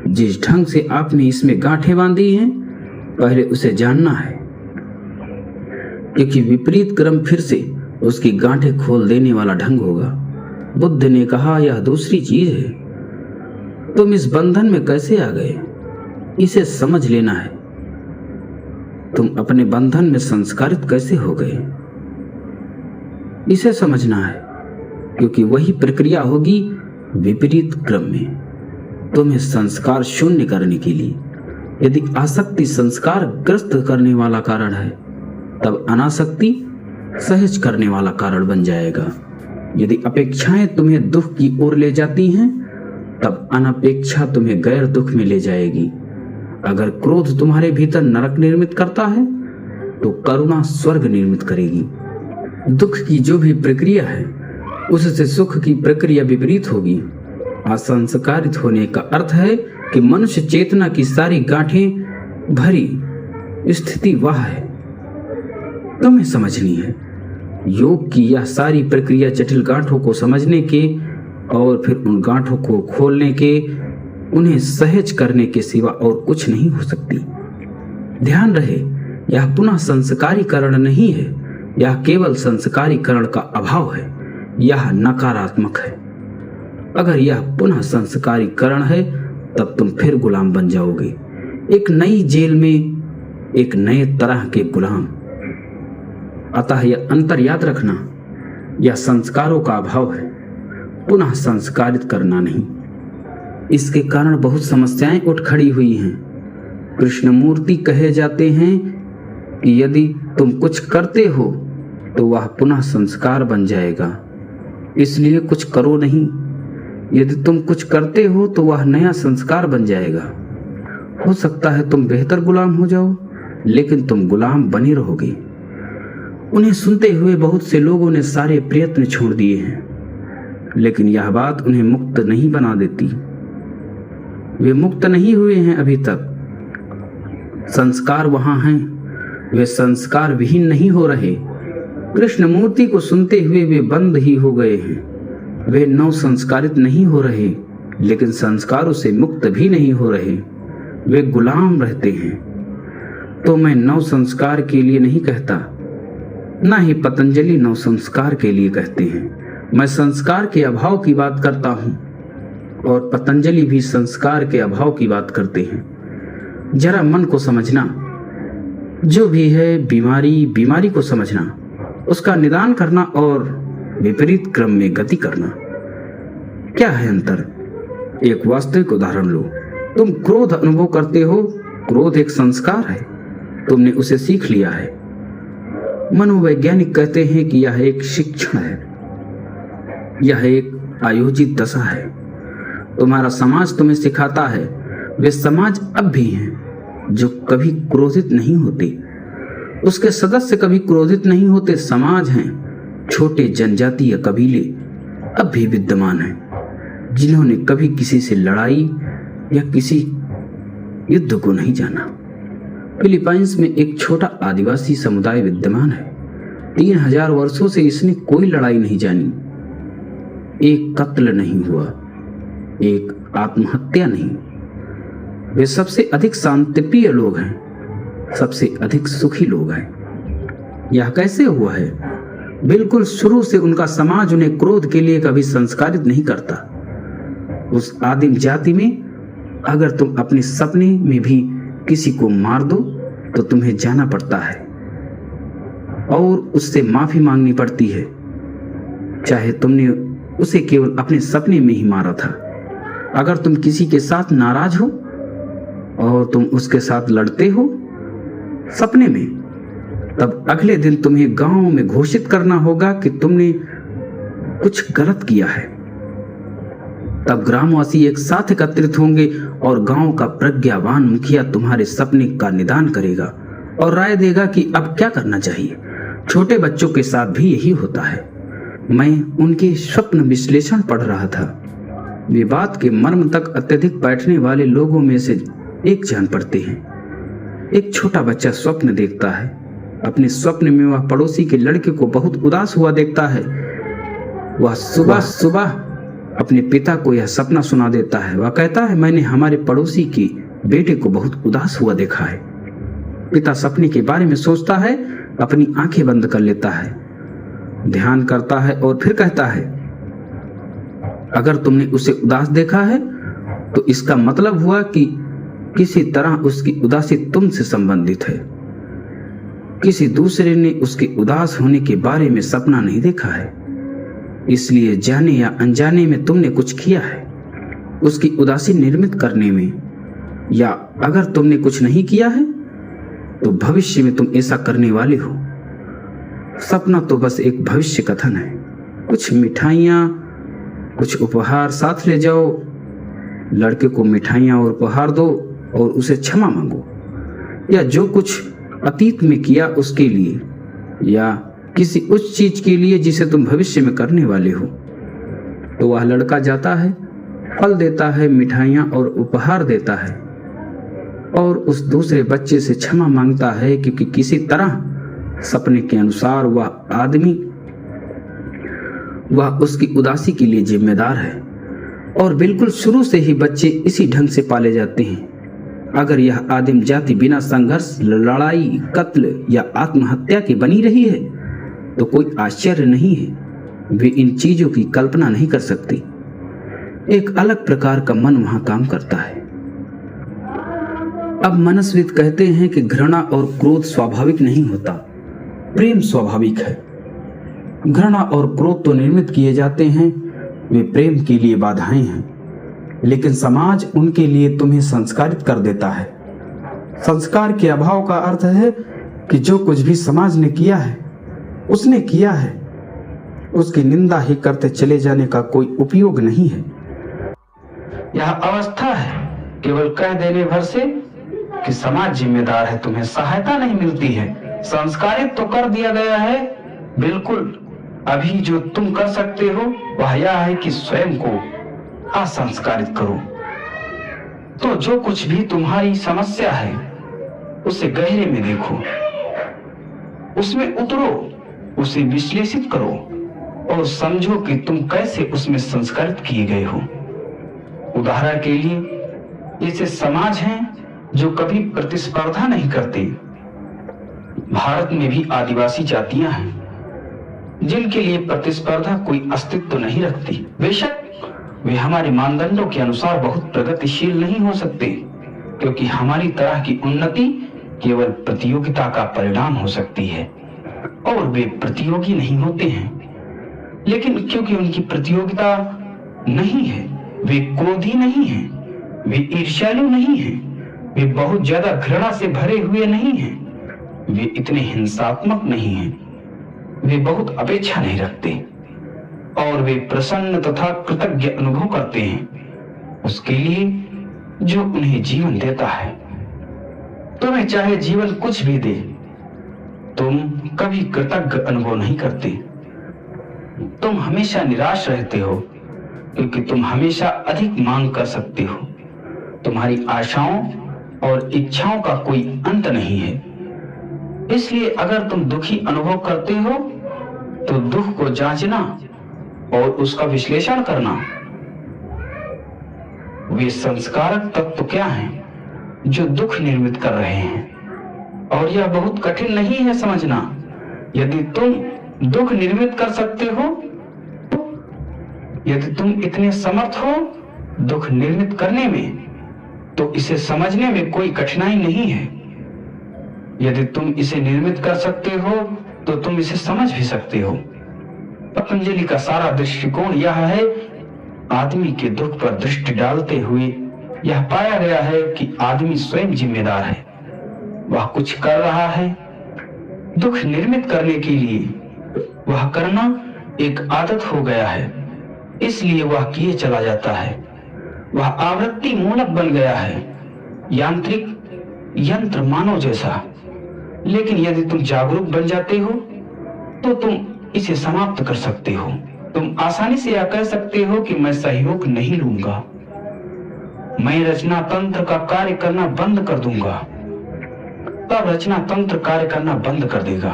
जिस ढंग से आपने इसमें गांठें बांधी हैं, पहले उसे जानना है। क्योंकि विपरीत क्रम फिर से उसकी गांठें खोल देने वाला ढंग होगा। बुद्ध ने कहा, यह दूसरी चीज है। तुम इस बंधन में कैसे आ गए, इसे समझ लेना है। तुम अपने बंधन में संस्कारित कैसे हो गए, इसे समझना है, क्योंकि वही प्रक्रिया होगी विपरीत क्रम में तुम्हें संस्कार शून्य करने के लिए। यदि आसक्ति संस्कार ग्रस्त करने वाला कारण है, तब अनासक्ति सहज करने वाला कारण बन जाएगा। यदि अपेक्षाएं तुम्हें दुख की ओर ले जाती हैं, तब अनपेक्षा तुम्हें गैर दुख में ले जाएगी। अगर क्रोध तुम्हारे भीतर नरक निर्मित करता है, तो करुणा स्वर्ग निर्मित करेगी। दुख की जो भी प्रक्रिया है, उससे सुख की प्रक्रिया विपरीत होगी। असंस्कारित होने का अर्थ है कि मनुष्य चेतना की सारी गांठें भरी स्थिति वह है, तुम्हें समझनी है। योग की यह सारी प्रक्रिया जटिल गांठों को समझने के और फिर उन गांठों को खोलने के, उन्हें सहज करने के सिवा और कुछ नहीं हो सकती। ध्यान रहे, यह पुनः संस्कारीकरण नहीं है, यह केवल संस्कारीकरण का अभाव है, यह नकारात्मक है। अगर यह पुनः संस्कारीकरण है, तब तुम फिर गुलाम बन जाओगे, एक नई जेल में एक नए तरह के गुलाम। अतः यह अंतर याद रखना, यह संस्कारों का अभाव है, पुनः संस्कारित करना नहीं। इसके कारण बहुत समस्याएं उठ खड़ी हुई हैं। कृष्णमूर्ति कहे जाते हैं कि यदि तुम कुछ करते हो तो वह पुनः संस्कार बन जाएगा, इसलिए कुछ करो नहीं। यदि तुम कुछ करते हो तो वह नया संस्कार बन जाएगा। हो सकता है तुम बेहतर गुलाम हो जाओ, लेकिन तुम गुलाम बने रहोगे। उन्हें सुनते हुए बहुत से लोगों ने सारे प्रयत्न छोड़ दिए हैं, लेकिन यह बात उन्हें मुक्त नहीं बना देती। वे मुक्त नहीं हुए हैं अभी तक। संस्कार वहां हैं, वे संस्कार विहीन नहीं हो रहे। कृष्णमूर्ति को सुनते हुए वे बंद ही हो गए हैं। वे नव संस्कारित नहीं हो रहे, लेकिन संस्कारों से मुक्त भी नहीं हो रहे। वे गुलाम रहते हैं। तो मैं नव संस्कार के लिए नहीं कहता, ना ही पतंजलि नव संस्कार के लिए कहते हैं। मैं संस्कार के अभाव की बात करता हूं, और पतंजलि भी संस्कार के अभाव की बात करते हैं। जरा मन को समझना, जो भी है बीमारी को समझना, उसका निदान करना और विपरीत क्रम में गति करना। क्या है अंतर? एक वास्तविक उदाहरण लो। तुम क्रोध अनुभव करते हो, क्रोध एक संस्कार है, तुमने उसे सीख लिया है। मनोवैज्ञानिक कहते हैं कि यह एक शिक्षण है, यह एक आयोजित दशा है। तुम्हारा समाज तुम्हें सिखाता है। वे समाज अब भी हैं जो कभी क्रोधित नहीं होते, उसके सदस्य कभी क्रोधित नहीं होते। समाज हैं, छोटे जनजातीय कबीले अब भी विद्यमान हैं, जिन्होंने कभी किसी से लड़ाई या किसी युद्ध को नहीं जाना। फिलीपाइंस में एक छोटा आदिवासी समुदाय विद्यमान है। 3000 वर्षों से इसने कोई लड़ाई नहीं जानी, एक कत्ल नहीं हुआ, एक आत्महत्या नहीं। वे सबसे अधिक शांतिप्रिय लोग हैं, सबसे अधिक सुखी लोग हैं। यह कैसे हुआ है? बिल्कुल शुरू से उनका समाज उन्हें क्रोध के लिए कभी संस्कारित नहीं करता। उस आदिम जाति में अगर तुम अपने सपने में भी किसी को मार दो तो तुम्हें जाना पड़ता है और उससे माफी मांगनी पड़ती है, चाहे तुमने उसे केवल अपने सपने में ही मारा था। अगर तुम किसी के साथ नाराज हो और तुम उसके साथ लड़ते हो सपने में, तब अगले दिन तुम्हें गांव में घोषित करना होगा कि तुमने कुछ गलत किया है। तब ग्रामवासी एक साथ एकत्रित होंगे और गांव का प्रज्ञावान मुखिया तुम्हारे सपने का निदान करेगा और राय देगा कि अब क्या करना चाहिए। छोटे बच्चों के साथ भी यही होता है। मैं उनके स्वप्न विश्लेषण पढ़ रहा था। वे बात के मर्म तक अत्यधिक बैठने वाले लोगों में से एक जान पड़ते हैं। एक छोटा बच्चा स्वप्न देखता है। अपने स्वप्न में वह पड़ोसी के लड़के को बहुत उदास हुआ देखता है। वह सुबह सुबह अपने पिता को यह सपना सुना देता है। वह कहता है, मैंने हमारे पड़ोसी के बेटे को बहुत उदास हुआ देखा है। पिता सपने के बारे में सोचता है अपनी आंखें बंद कर लेता है, ध्यान करता है और फिर कहता है, अगर तुमने उसे उदास देखा है तो इसका मतलब हुआ कि किसी तरह उसकी उदासी तुमसे संबंधित है। किसी दूसरे ने उसके उदास होने के बारे में सपना नहीं देखा है, इसलिए जाने या अनजाने में तुमने कुछ किया है उसकी उदासी निर्मित करने में, या अगर तुमने कुछ नहीं किया है तो भविष्य में तुम ऐसा करने वाले हो। सपना तो बस एक भविष्य कथन है। कुछ मिठाइयाँ, कुछ उपहार साथ ले जाओ, लड़के को मिठाइयाँ और उपहार दो और उसे क्षमा मांगो, या जो कुछ अतीत में किया उसके लिए, या किसी उस चीज के लिए जिसे तुम भविष्य में करने वाले हो। तो वह लड़का जाता है, फल देता है, मिठाइयाँ और उपहार देता है और उस दूसरे बच्चे से क्षमा मांगता है, क्योंकि किसी तरह सपने के अनुसार वह उसकी उदासी के लिए जिम्मेदार है। और बिल्कुल शुरू से ही बच्चे इसी ढंग से पाले जाते हैं। अगर यह आदिम जाति बिना संघर्ष, लड़ाई, कत्ल या आत्महत्या की बनी रही है तो कोई आश्चर्य नहीं है। वे इन चीजों की कल्पना नहीं कर सकती। एक अलग प्रकार का मन वहां काम करता है। अब मनस्विद कहते हैं कि घृणा और क्रोध स्वाभाविक नहीं होता, प्रेम स्वाभाविक है। घृणा और क्रोध तो निर्मित किए जाते हैं, वे प्रेम के लिए बाधाएं हैं, लेकिन समाज उनके लिए तुम्हें संस्कारित कर देता है। संस्कार के अभाव का अर्थ है कि जो कुछ भी समाज ने किया है उसने किया है, उसकी निंदा ही करते चले जाने का कोई उपयोग नहीं है। यह अवस्था है केवल कह देने भर से कि समाज जिम्मेदार है, तुम्हें सहायता नहीं मिलती है। संस्कारित तो कर दिया गया है, बिल्कुल। अभी जो तुम कर सकते हो वह यह है कि स्वयं को असंस्कारित करो। तो जो कुछ भी तुम्हारी समस्या है उसे गहरे में देखो, उसमें उतरो, उसे विश्लेषित करो और समझो कि तुम कैसे उसमें संस्कारित किए गए हो। उदाहरण के लिए ऐसे समाज हैं जो कभी प्रतिस्पर्धा नहीं करते। भारत में भी आदिवासी जातियां हैं जिनके लिए प्रतिस्पर्धा कोई अस्तित्व नहीं रखती। बेशक वे हमारे मानदंडों के अनुसार बहुत प्रगतिशील नहीं हो सकते, क्योंकि हमारी तरह की उन्नति केवल प्रतियोगिता का परिणाम हो सकती है और वे प्रतियोगी नहीं होते हैं। लेकिन क्योंकि उनकी प्रतियोगिता नहीं है, वे क्रोधी नहीं हैं, वे ईर्ष्यालु नहीं हैं, वे बहुत ज्यादा घृणा से भरे हुए नहीं हैं, वे इतने हिंसात्मक नहीं हैं, वे बहुत अपेक्षा नहीं रखते और वे प्रसन्न तथा कृतज्ञ अनुभव करते हैं उसके लिए जो उन्हें जीवन देता है। तुम्हें चाहे जीवन कुछ भी दे, तुम कभी कृतज्ञ अनुभव नहीं करते। तुम हमेशा निराश रहते हो क्योंकि तुम हमेशा अधिक मांग कर सकते हो। तुम्हारी आशाओं और इच्छाओं का कोई अंत नहीं है। इसलिए अगर तुम दुखी अनुभव करते हो तो दुख को जांचना और उसका विश्लेषण करना। वे संस्कारक तत्व क्या हैं जो दुख निर्मित कर रहे हैं, और यह बहुत कठिन नहीं है समझना। यदि तुम दुख निर्मित कर सकते हो, यदि तुम इतने समर्थ हो दुख निर्मित करने में, तो इसे समझने में कोई कठिनाई नहीं है। यदि तुम इसे निर्मित कर सकते हो तो तुम इसे समझ भी सकते हो। पतंजलि का सारा दृष्टिकोण यह है, आदमी के दुख पर दृष्टि डालते हुए यह पाया गया है कि आदमी स्वयं जिम्मेदार है। वह कुछ कर रहा है दुख निर्मित करने के लिए, वह करना एक आदत हो गया है, इसलिए वह किए चला जाता है। वह आवृत्ति मूलक बन गया है, यांत्रिक यंत्र मानव जैसा। लेकिन यदि तुम जागरूक बन जाते हो तो तुम इसे समाप्त कर सकते हो। तुम आसानी से यह कह सकते हो कि मैं सहयोग नहीं लूंगा, मैं रचना तंत्र का कार्य करना बंद कर दूंगा। तब रचना तंत्र कार्य करना बंद कर देगा।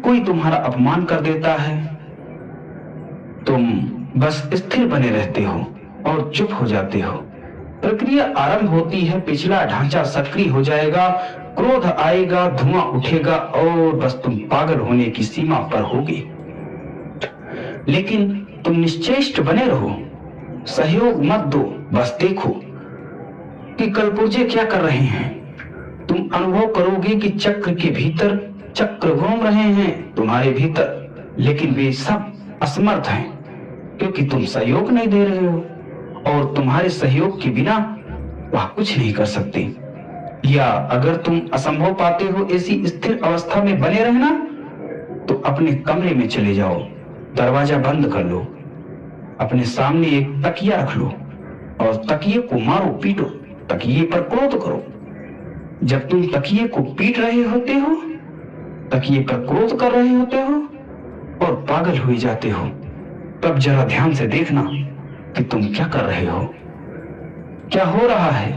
कोई तुम्हारा अपमान कर देता है, तुम बस स्थिर बने रहते हो और चुप हो जाते हो। प्रक्रिया आरंभ होती है, पिछला ढांचा सक्रिय हो जाएगा, क्रोध आएगा, धुआं उठेगा और बस तुम पागल होने की सीमा पर होगे। लेकिन तुम निश्चेष्ट बने रहो, सहयोग मत दो, बस देखो कि कलपुर्जे क्या कर रहे हैं। तुम अनुभव करोगे कि चक्र के भीतर चक्र घूम रहे हैं तुम्हारे भीतर, लेकिन वे सब असमर्थ हैं क्योंकि तुम सहयोग नहीं दे रहे हो और तुम्हारे सहयोग के बिना वह कुछ नहीं कर सकते। या अगर तुम असंभव पाते हो ऐसी स्थिर अवस्था में बने रहना, तो अपने कमरे में चले जाओ, दरवाजा बंद कर लो, अपने सामने एक तकिया रख लो और तकिए को मारो पीटो, तकिए पर क्रोध करो। जब तुम तकिए को पीट रहे होते हो, तकिए पर क्रोध कर रहे होते हो और पागल हुए जाते हो, तब जरा ध्यान से देखना कि तुम क्या कर रहे हो, क्या हो रहा है।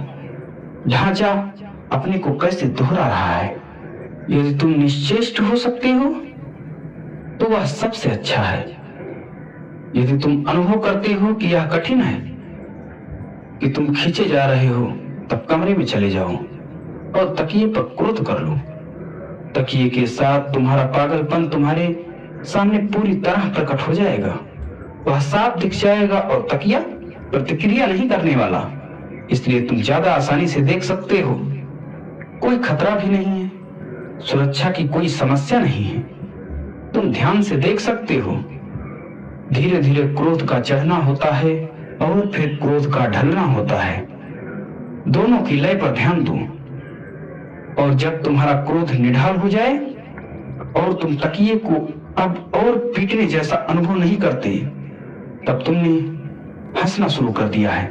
ढांचा अपने को कैसे दोहरा रहा है। यदि तुम निश्चेष्ट हो सकते हो तो वह सबसे अच्छा है। यदि तुम अनुभव करते हो कि यह कठिन है, कि तुम खींचे जा रहे हो, तब कमरे में चले जाओ और तकिए पर क्रोध कर लो। तकिए के साथ तुम्हारा पागलपन तुम्हारे सामने पूरी तरह प्रकट हो जाएगा, वह साफ दिख जाएगा और तकिया प्रतिक्रिया नहीं करने वाला, इसलिए तुम ज्यादा आसानी से देख सकते हो। कोई खतरा भी नहीं है, सुरक्षा की कोई समस्या नहीं है, तुम ध्यान से देख सकते हो। धीरे धीरे क्रोध का चढ़ना होता है और फिर क्रोध का ढलना होता है। दोनों की लय पर ध्यान दो और जब तुम्हारा क्रोध निढाल हो जाए और तुम तकिए को अब और पीटने जैसा अनुभव नहीं करते, तब तुमने हंसना शुरू कर दिया है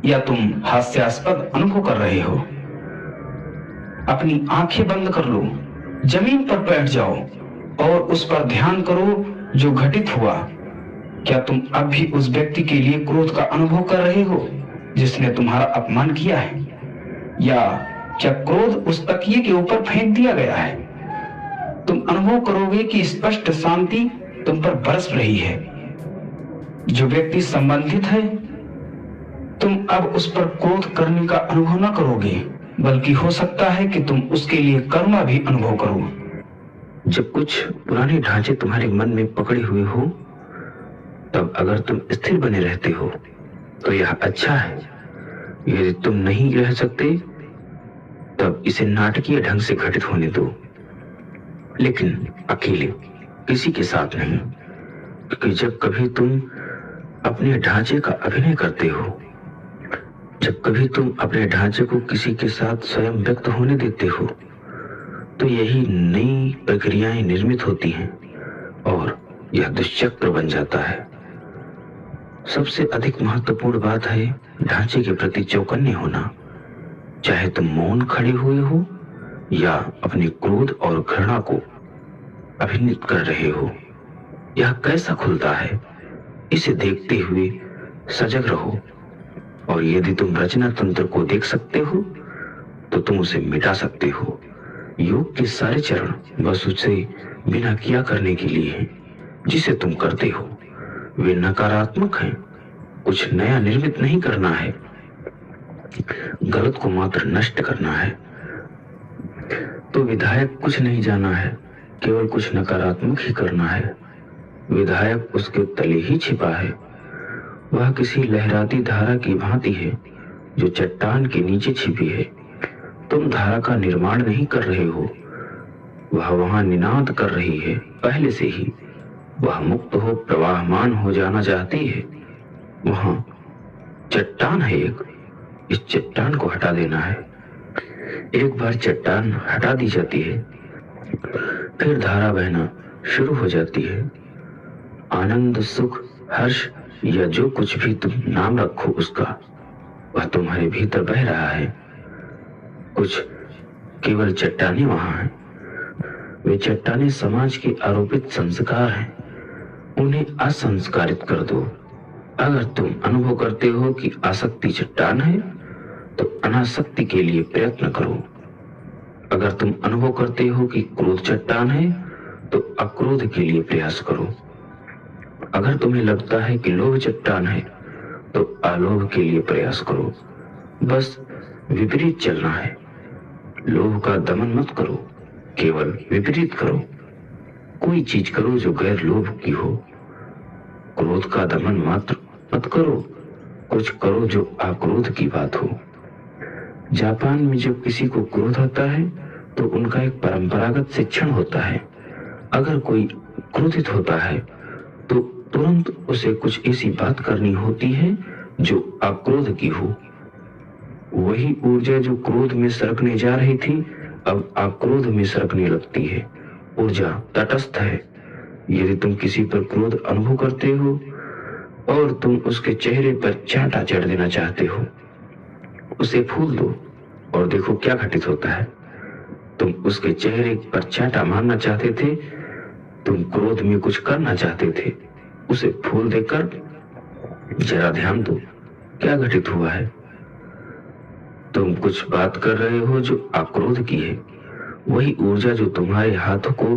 या तुम हास्यास्पद अनुभव कर रहे हो। अपनी आंखें बंद कर लो, जमीन पर बैठ जाओ और उस पर ध्यान करो जो घटित हुआ। क्या तुम अब भी उस व्यक्ति के लिए क्रोध का अनुभव कर रहे हो जिसने तुम्हारा अपमान किया है, या क्या क्रोध उस तकिए के ऊपर फेंक दिया गया है? तुम अनुभव करोगे कि स्पष्ट शांति तुम पर बरस रही है। जो व्यक्ति संबंधित है, तुम अब उस पर क्रोध करने का अनुभव न करोगे, बल्कि हो सकता है कि तुम उसके लिए करुणा भी अनुभव करो। जब कुछ पुराने ढांचे तुम्हारे मन में पकड़े हुए हो, तब अगर तुम स्थिर बने रहते हो तो यह अच्छा है। यदि तुम नहीं रह सकते, तब इसे नाटकीय ढंग से घटित होने दो, लेकिन अकेले, किसी के साथ नहीं। क्योंकि जब कभी तुम अपने ढांचे का अभिनय करते हो, जब कभी तुम अपने ढांचे को किसी के साथ स्वयं व्यक्त होने देते हो, तो यही नई प्रक्रियाएं निर्मित होती हैं और यह दुष्चक्र बन जाता है। सबसे अधिक महत्वपूर्ण बात है ढांचे के प्रति चौकन्ने होना। चाहे तुम मौन खड़े हुए हो या अपने क्रोध और घृणा को अभिनीत कर रहे हो, यह कैसा खुलता है, इसे देखते हुए सजग रहो। और यदि तुम रचना तंत्र को देख सकते हो तो तुम उसे मिटा सकते हो। योग के सारे चरण बस उसे बिना किया करने के लिए हैं जिसे तुम करते हो। वे नकारात्मक हैं, कुछ नया निर्मित नहीं करना है, गलत को मात्र नष्ट करना है। तो विधायक कुछ नहीं जाना है, केवल कुछ नकारात्मक ही करना है। विधायक उसके तले ही छिपा है। वह किसी लहराती धारा की भांति है जो चट्टान के नीचे छिपी है। तुम धारा का निर्माण नहीं कर रहे हो, वह वहां निनाद कर रही है पहले से ही। वह मुक्त हो प्रवाहमान हो जाना चाहती है। वहां चट्टान है एक, इस चट्टान को हटा देना है। एक बार चट्टान हटा दी जाती है, फिर धारा बहना शुरू हो जाती है। आनंद, सुख, हर्ष या जो कुछ भी तुम नाम रखो उसका, वह तुम्हारे भीतर बह रहा है। कुछ केवल चट्टानें वहां हैं। वे चट्टानें समाज के आरोपित संस्कार हैं, उन्हें असंस्कारित कर दो। अगर तुम अनुभव करते हो कि आसक्ति चट्टान है, तो अनासक्ति के लिए प्रयत्न करो। अगर तुम अनुभव करते हो कि क्रोध चट्टान है, तो अक्रोध के लिए प्रयास करो। अगर तुम्हें लगता है कि लोभ चट्टान है, तो अलोभ के लिए प्रयास करो। बस विपरीत चलना है। लोभ का दमन मत करो, केवल विपरीत करो। कोई चीज करो जो गैर लोभ की हो। क्रोध का दमन मात्र मत करो, कुछ करो जो आक्रोध की बात हो। जापान में जब किसी को क्रोध आता है तो उनका एक परंपरागत शिक्षण होता है। अगर कोई क्रोधित होता है तो तुरंत उसे कुछ ऐसी बात करनी होती है जो आक्रोध की हो। वही ऊर्जा जो क्रोध में सरकने जा रही थी अब आक्रोध में सरकने लगती है। ऊर्जा तटस्थ है। यदि तुम किसी पर क्रोध अनुभव करते हो और तुम उसके चेहरे पर चांटा चढ़ देना चाहते हो, उसे फूल दो और देखो क्या घटित होता है। तुम उसके चेहरे पर चांटा मारना चाहते थे, तुम क्रोध में कुछ करना चाहते थे, उसे फूल देकर जरा ध्यान दो क्या घटित हुआ है। तुम कुछ बात कर रहे हो जो आक्रोध की है। वही ऊर्जा जो तुम्हारे हाथों को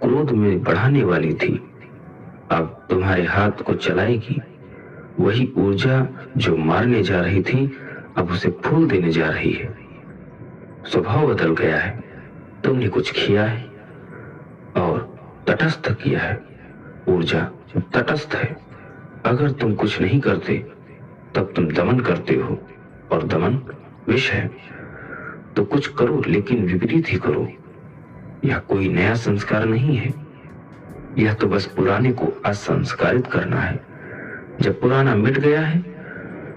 क्रोध में बढ़ाने वाली थी अब तुम्हारे हाथ को चलाएगी। वही ऊर्जा जो मारने जा रही थी अब उसे फूल देने जा रही है। स्वभाव बदल गया है। तुमने कुछ किया है और तटस्थ किया है। ऊर्जा तटस्थ है। अगर तुम कुछ नहीं करते तब तुम दमन करते हो और दमन विष है। तो कुछ करो लेकिन विपरीत ही करो। यह कोई नया संस्कार नहीं है, यह तो बस पुराने को असंस्कारित करना है। जब पुराना मिट गया है,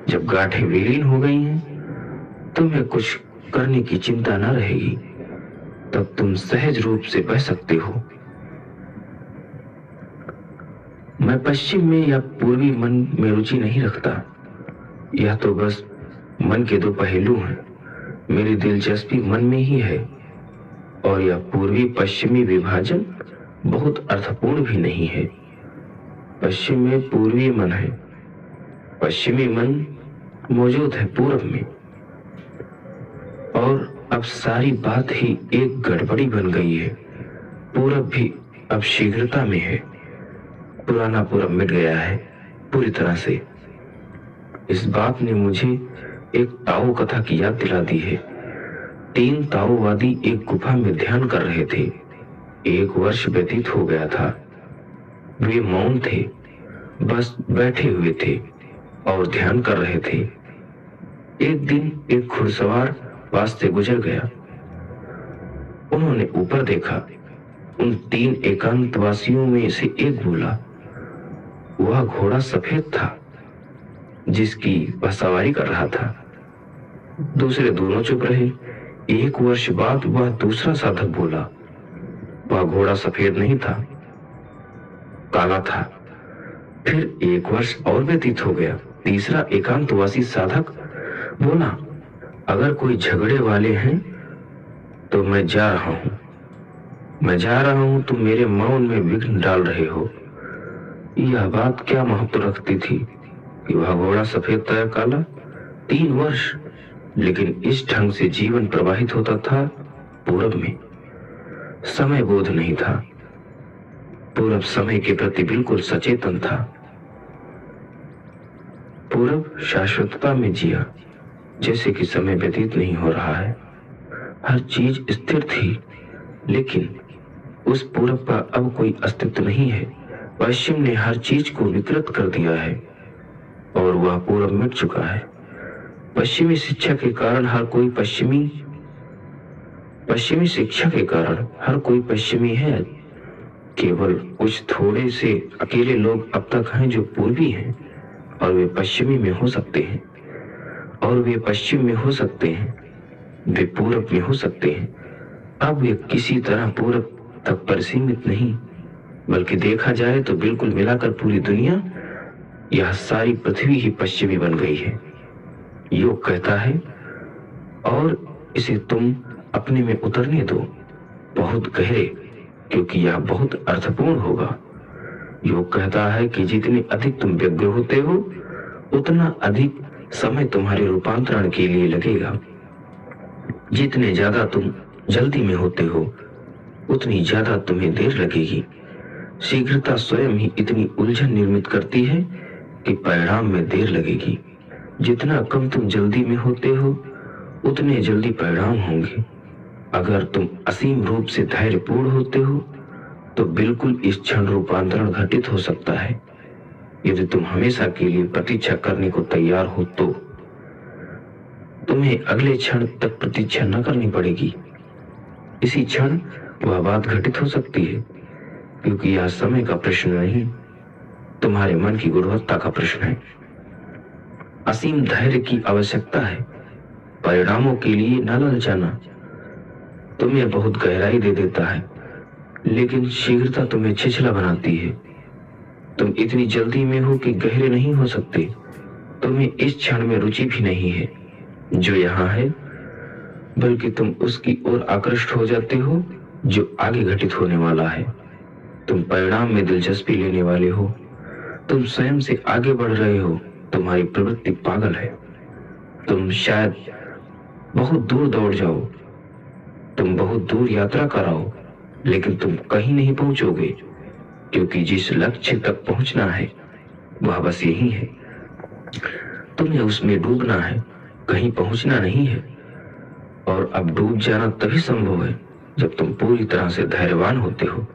जब गांठें विलीन हो गई हैं, तुम्हें कुछ करने की चिंता न रहेगी। तब तुम सहज रूप से बह सकते हो। मैं पश्चिम में या पूर्वी मन में रुचि नहीं रखता। यह तो बस मन के दो पहलू हैं। मेरी दिलचस्पी मन में ही है और यह पूर्वी पश्चिमी विभाजन बहुत अर्थपूर्ण भी नहीं है। पश्चिम में पूर्वी मन है, पश्चिमी मन मौजूद है पूर्व में। और अब सारी बात ही एक गड़बड़ी बन गई है। पूरब भी अब शीघ्रता में है। पुराना पूरब मिट गया है पूरी तरह से। इस बात ने मुझे एक ताओ कथा की याद दिला दी है। 3 ताओवादी एक गुफा में ध्यान कर रहे थे। 1 वर्ष व्यतीत हो गया था। वे मौन थे, बस बैठे हुए थे और ध्यान कर रहे थे। एक दिन एक घुड़सवार पास से गुजर गया। उन्होंने ऊपर देखा। उन 3 एकांतवासियों में से एक बोला, वह घोड़ा सफेद था जिसकी वह सवारी कर रहा था। दूसरे दोनों चुप रहे। 1 वर्ष बाद वह दूसरा साधक बोला, वह घोड़ा सफेद नहीं था, काला था। फिर 1 वर्ष और व्यतीत हो गया। तीसरा एकांतवासी साधक बोला, अगर कोई झगड़े वाले हैं तो मैं जा रहा हूं। मैं जा रहा हूं, तुम मेरे मौन में विघ्न डाल रहे हो। यह बात क्या महत्व रखती थी कि वह घोड़ा सफेद था या काला। 3 वर्ष, लेकिन इस ढंग से जीवन प्रवाहित होता था पूरब में। समय बोध नहीं था। पूरब समय के प्रति बिल्कुल सचेतन था। पूरब शाश्वतता में जिया, जैसे कि समय व्यतीत नहीं हो रहा है। हर चीज स्थिर थी, लेकिन उस पूरब का अब कोई अस्तित्व नहीं है। पश्चिम ने हर चीज को विकृत कर दिया है और वह पूरब मिट चुका है। पश्चिमी शिक्षा के कारण हर कोई पश्चिमी शिक्षा के कारण हर कोई पश्चिमी है। केवल कुछ थोड़े से अकेले लोग अब तक हैं जो पूर्वी हैं और वे पश्चिमी में हो सकते हैं, और वे पश्चिम में हो सकते हैं, वे पूरब में हो सकते हैं। अब वे किसी तरह पूरब तक परिसीमित नहीं, बल्कि देखा जाए तो बिल्कुल मिलाकर पूरी दुनिया, यह सारी पृथ्वी ही पश्चिमी बन गई है। योग कहता है, और इसे तुम अपने में उतरने दो, बहुत गहरे, क्योंकि यह बहुत अर्थपूर्ण होगा। योग कहता है कि जितने अधिक तुम व्यग्र होते हो, उतना अधिक समय तुम्हारे रूपांतरण के लिए लगेगा। जितने ज्यादा तुम जल्दी में होते हो, उतनी ज्यादा तुम्हें देर लगेगी। शीघ्रता स्वयं ही इतनी उलझन निर्मित करती है कि परिणाम में देर लगेगी। जितना कम तुम जल्दी में होते हो उतने जल्दी परिणाम होंगे। अगर तुम असीम रूप से धैर्यपूर्ण होते हो तो बिल्कुल इस क्षण रूपांतरण घटित हो सकता है। यदि तुम हमेशा के लिए प्रतीक्षा करने को तैयार हो तो तुम्हें अगले क्षण तक प्रतीक्षा न करनी पड़ेगी। इसी क्षण वह बात घटित हो सकती है, क्योंकि यह समय का प्रश्न नहीं, तुम्हारे मन की गुणवत्ता का प्रश्न है। असीम धैर्य की आवश्यकता है। परिणामों के लिए न ललचाना तुम्हें बहुत गहराई दे देता है, लेकिन शीघ्रता तुम्हें छिछला बनाती है। तुम इतनी जल्दी में हो कि गहरे नहीं हो सकते। तुम्हें इस क्षण में रुचि भी नहीं है जो यहाँ है, बल्कि तुम उसकी ओर आकृष्ट हो जाते हो जो आगे घटित होने वाला है। तुम परिणाम में दिलचस्पी लेने वाले हो। तुम स्वयं से आगे बढ़ रहे हो। तुम्हारी प्रवृत्ति पागल है। तुम शायद बहुत दूर दौड़ जाओ, तुम बहुत दूर यात्रा कराओ, लेकिन तुम कहीं नहीं पहुंचोगे, क्योंकि जिस लक्ष्य तक पहुंचना है वह बस यही है। तुम्हें उसमें डूबना है, कहीं पहुंचना नहीं है। और अब डूब जाना तभी संभव है जब तुम पूरी तरह से धैर्यवान होते हो।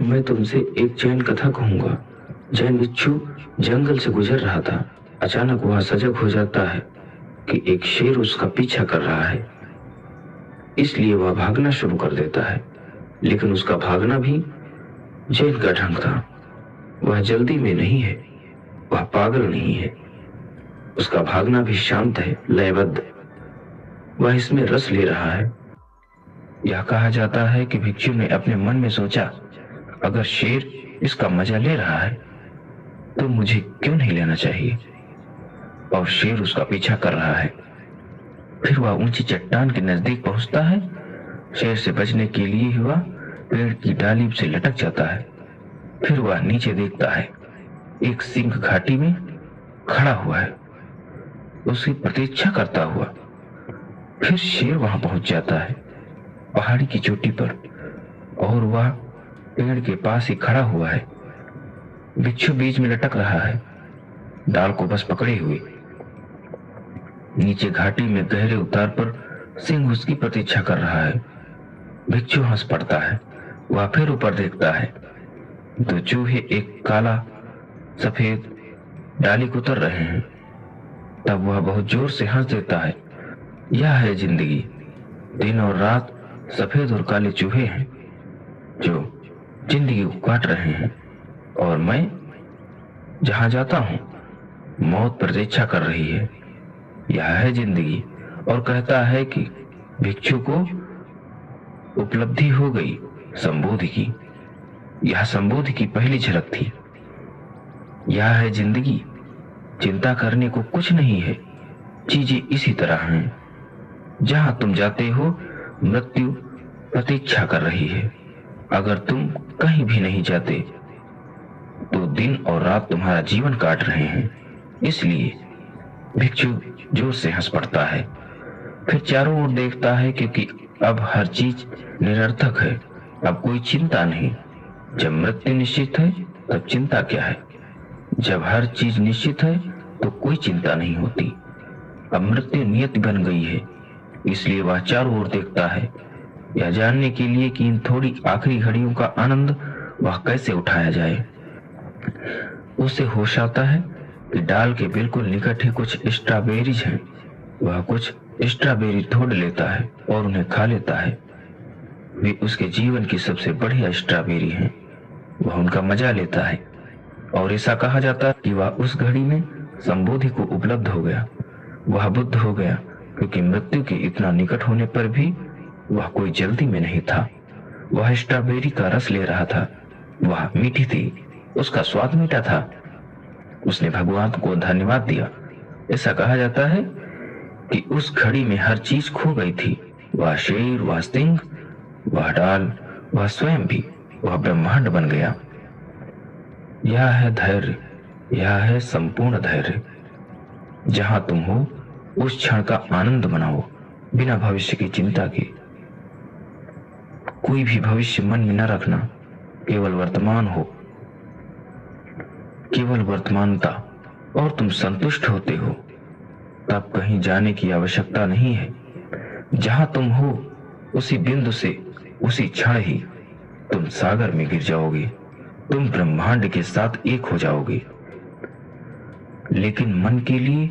मैं तुमसे एक जैन कथा कहूंगा। जैन बिच्छू जंगल से गुजर रहा था। अचानक वह सजग हो जाता है कि एक शेर उसका पीछा कर रहा है, इसलिए वह भागना शुरू कर देता है। लेकिन उसका भागना भी जैन का ढंग था। वह जल्दी में नहीं है, वह पागल नहीं है। उसका भागना भी शांत है, लयबद्ध। वह इसमें रस ले रहा है। यह कहा जाता है कि भिक्षु ने अपने मन में सोचा, अगर शेर इसका मजा ले रहा है तो मुझे क्यों नहीं लेना चाहिए। और शेर उसका पीछा कर रहा है। फिर वह ऊंची चट्टान के नजदीक पहुंचता है। शेर से बचने के लिए वह पेड़ की डाली से लटक जाता है। फिर वह नीचे देखता है, एक सिंह घाटी में खड़ा हुआ है, उसकी प्रतीक्षा करता हुआ। फिर शेर वहां पहुंच जाता है, पहाड़ी की चोटी पर, और वह पेड़ के पास ही खड़ा हुआ है। बिच्छू बीच में लटक रहा है, डाल को बस पकड़े हुए। नीचे घाटी में गहरे उतार पर सिंह उसकी प्रतीक्षा कर रहा है। भिक्षु हंस पड़ता है। वह फिर ऊपर देखता है, दो चूहे एक काला सफेद डाली को उतर रहे हैं। तब वह बहुत जोर से हंस देता है। यह है जिंदगी। दिन और रात सफेद और काले चूहे हैं जो जिंदगी को काट रहे हैं, और मैं जहां जाता हूं मौत प्रतीक्षा कर रही है। यह है जिंदगी। और कहता है कि भिक्षु को उपलब्धि हो गई संबोधि की। यह संबोधि की पहली झलक थी। यह है जिंदगी। चिंता करने को कुछ नहीं है। चीजें इसी तरह हैं। जहां तुम जाते हो मृत्यु प्रतीक्षा कर रही है। अगर तुम कहीं भी नहीं जाते तो दिन और रात तुम्हारा जीवन काट रहे हैं। इसलिए भिक्षु जोर से हंस पड़ता है। फिर चारों ओर देखता है, क्योंकि अब हर चीज निरर्थक है। अब कोई चिंता नहीं। जब मृत्यु निश्चित है तब चिंता क्या है। जब हर चीज निश्चित है तो कोई चिंता नहीं होती। अब मृत्यु नियति बन गई है। इसलिए वह चारों ओर देखता है, यह जानने के लिए कि इन थोड़ी आखिरी घड़ियों का आनंद वह कैसे उठाया जाए। उसे होश आता है कि डाल के बिल्कुल निकट ही कुछ स्ट्रॉबेरीज हैं। वह कुछ स्ट्रॉबेरी तोड़ लेता है और उन्हें खा लेता है। वे उसके जीवन की सबसे बढ़िया स्ट्रॉबेरी हैं। वह उनका मजा लेता है। और ऐसा कहा जाता है कि वह उस घड़ी में संबोधि को उपलब्ध हो गया। वह बुद्ध हो गया, क्योंकि मृत्यु के इतना निकट होने पर भी वह कोई जल्दी में नहीं था। वह स्ट्रॉबेरी का रस ले रहा था। वह मीठी थी, उसका स्वाद मीठा था। उसने भगवान को धन्यवाद दिया। ऐसा कहा जाता है कि उस घड़ी में हर चीज खो गई थी। वह शेर, वह सिंह, वह डाल, वह स्वयं भी, वह ब्रह्मांड बन गया। यह है धैर्य। यह है संपूर्ण धैर्य। जहां तुम हो उस क्षण का आनंद मनाओ, बिना भविष्य की चिंता के। कोई भी भविष्य मन में न रखना, केवल वर्तमान हो। केवल वर्तमानता और तुम संतुष्ट होते हो, तब कहीं जाने की आवश्यकता नहीं है। जहां तुम हो उसी बिंदु से उसी क्षण ही तुम सागर में गिर जाओगे, तुम ब्रह्मांड के साथ एक हो जाओगे। लेकिन मन के लिए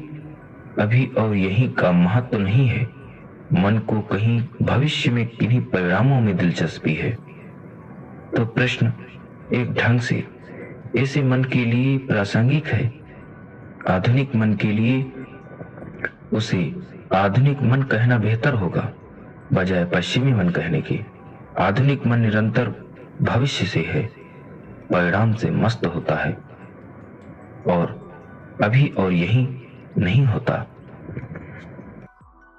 अभी और यहीं का महत्व नहीं है। मन को कहीं भविष्य में किन्हीं परिणामों में दिलचस्पी है। तो प्रश्न एक ढंग से ऐसे मन के लिए प्रासंगिक है। आधुनिक मन के लिए उसे आधुनिक मन कहना बेहतर होगा बजाय पश्चिमी मन कहने के। आधुनिक मन निरंतर भविष्य से है, परिणाम से मस्त होता है और अभी और यहीं नहीं होता।